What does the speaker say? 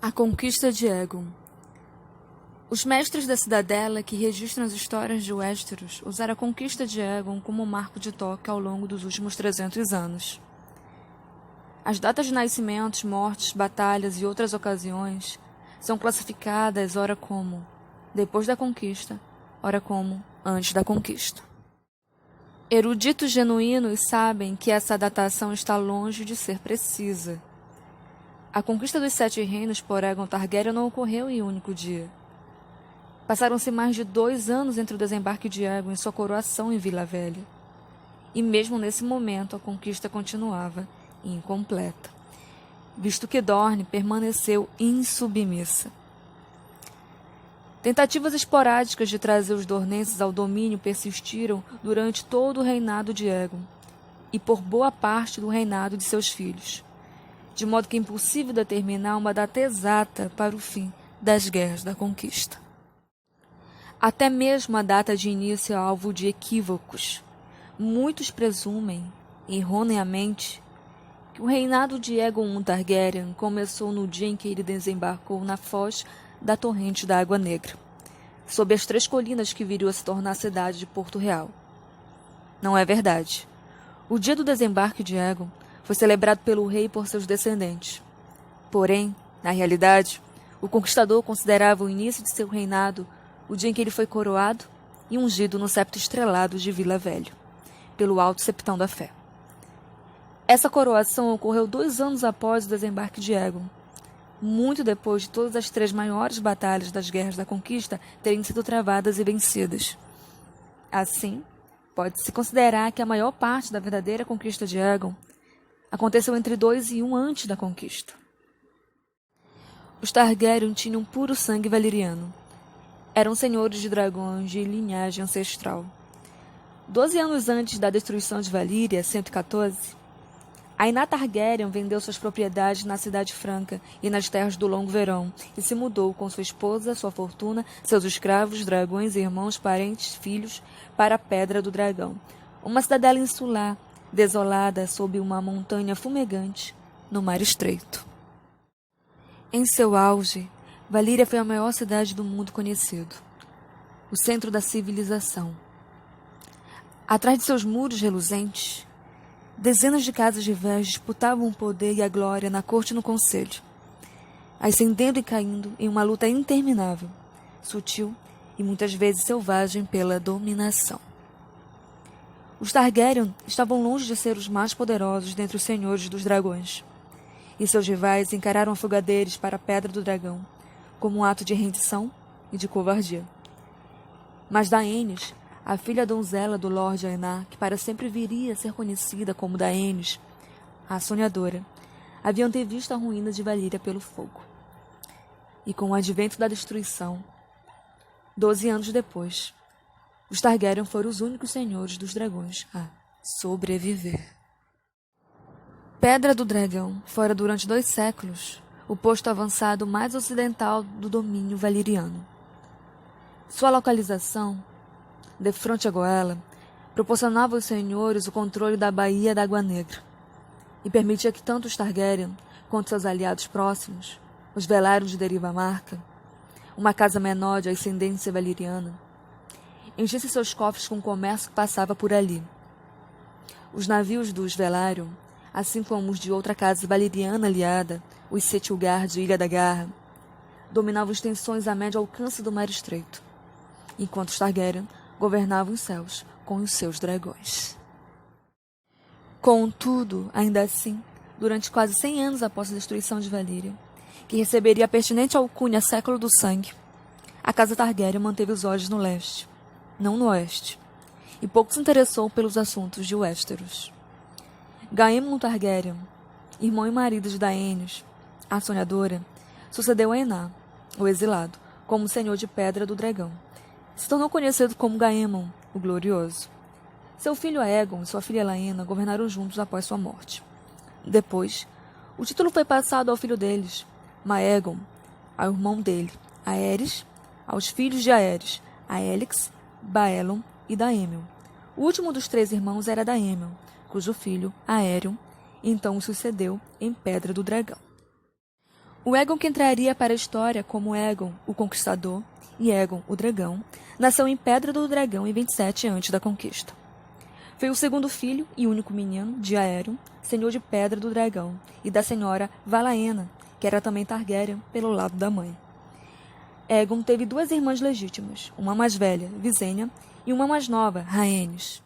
A conquista de Aegon. Os mestres da cidadela que registram as histórias de Westeros usaram a conquista de Aegon como marco de toque ao longo dos últimos 300 anos. As datas de nascimentos, mortes, batalhas e outras ocasiões são classificadas ora como depois da conquista, ora como antes da conquista. Eruditos genuínos sabem que essa datação está longe de ser precisa. A conquista dos 7 reinos por Aegon Targaryen não ocorreu em um único dia. Passaram-se mais de 2 anos entre o desembarque de Aegon e sua coroação em Vila Velha. E mesmo nesse momento a conquista continuava incompleta, visto que Dorne permaneceu insubmissa. Tentativas esporádicas de trazer os dornenses ao domínio persistiram durante todo o reinado de Aegon e por boa parte do reinado de seus filhos, de modo que é impossível determinar uma data exata para o fim das guerras da conquista. Até mesmo a data de início é alvo de equívocos. Muitos presumem, erroneamente, que o reinado de Aegon Targaryen começou no dia em que ele desembarcou na foz da Torrente da Água Negra, sob as 3 colinas que viriam a se tornar a cidade de Porto Real. Não é verdade. O dia do desembarque de Aegon foi celebrado pelo rei e por seus descendentes. Porém, na realidade, o conquistador considerava o início de seu reinado o dia em que ele foi coroado e ungido no septo estrelado de Vila Velha, pelo Alto Septão da Fé. Essa coroação ocorreu 2 anos após o desembarque de Aegon, muito depois de todas as 3 maiores batalhas das Guerras da Conquista terem sido travadas e vencidas. Assim, pode-se considerar que a maior parte da verdadeira conquista de Aegon aconteceu entre 2 e 1 antes da conquista. Os Targaryen tinham puro sangue valeriano. Eram senhores de dragões de linhagem ancestral. 12 anos antes da destruição de Valíria, 114, Aenah Targaryen vendeu suas propriedades na Cidade Franca e nas terras do Longo Verão e se mudou com sua esposa, sua fortuna, seus escravos, dragões, irmãos, parentes, filhos, para a Pedra do Dragão, uma cidadela insular, desolada sob uma montanha fumegante, no Mar Estreito. Em seu auge, Valíria foi a maior cidade do mundo conhecido, o centro da civilização. Atrás de seus muros reluzentes, dezenas de casas rivais disputavam o poder e a glória na corte e no conselho, ascendendo e caindo em uma luta interminável, sutil e muitas vezes selvagem pela dominação. Os Targaryen estavam longe de ser os mais poderosos dentre os senhores dos dragões, e seus rivais encararam a fuga deles para a Pedra do Dragão como um ato de rendição e de covardia. Mas Daenerys, a filha donzela do Lorde Aenah, que para sempre viria a ser conhecida como Daenerys, a sonhadora, havia antevisto a ruína de Valíria pelo fogo. E com o advento da destruição, 12 anos depois, os Targaryen foram os únicos senhores dos dragões a sobreviver. Pedra do Dragão fora durante 2 séculos o posto avançado mais ocidental do domínio valeriano. Sua localização, de frente a Goela, proporcionava aos senhores o controle da Baía da Água Negra e permitia que tanto os Targaryen quanto seus aliados próximos, os Velaryon de Deriva Marca, uma casa menor de ascendência valeriana, enchessem seus cofres com o comércio que passava por ali. Os navios dos Velaryon, assim como os de outra casa valeriana aliada, os Setilgar de Ilha da Garra, dominavam extensões a médio alcance do Mar Estreito, enquanto os Targaryen governavam os céus com os seus dragões. Contudo, ainda assim, durante quase 100 anos após a destruição de Valíria, que receberia a pertinente alcunha Século do Sangue, a casa Targaryen manteve os olhos no leste, não no oeste, e pouco se interessou pelos assuntos de Westeros. Gaemon Targaryen, irmão e marido de Daenerys, a sonhadora, sucedeu a Aenah, o exilado, como senhor de Pedra do Dragão. Se tornou conhecido como Gaemon, o Glorioso. Seu filho Aegon e sua filha Laena governaram juntos após sua morte. Depois, o título foi passado ao filho deles, Maegon, ao irmão dele, Aerys, aos filhos de Aerys, Aelix, Baelon e Daemon. O último dos 3 irmãos era Daemon, cujo filho, Aerion, então o sucedeu em Pedra do Dragão. O Aegon que entraria para a história como Aegon, o Conquistador, e Aegon, o Dragão, nasceu em Pedra do Dragão em 27 antes da conquista. Foi o segundo filho e único menino de Aerion, senhor de Pedra do Dragão, e da senhora Valaena, que era também Targaryen pelo lado da mãe. Aegon teve duas irmãs legítimas, uma mais velha, Visenya, e uma mais nova, Rhaenys.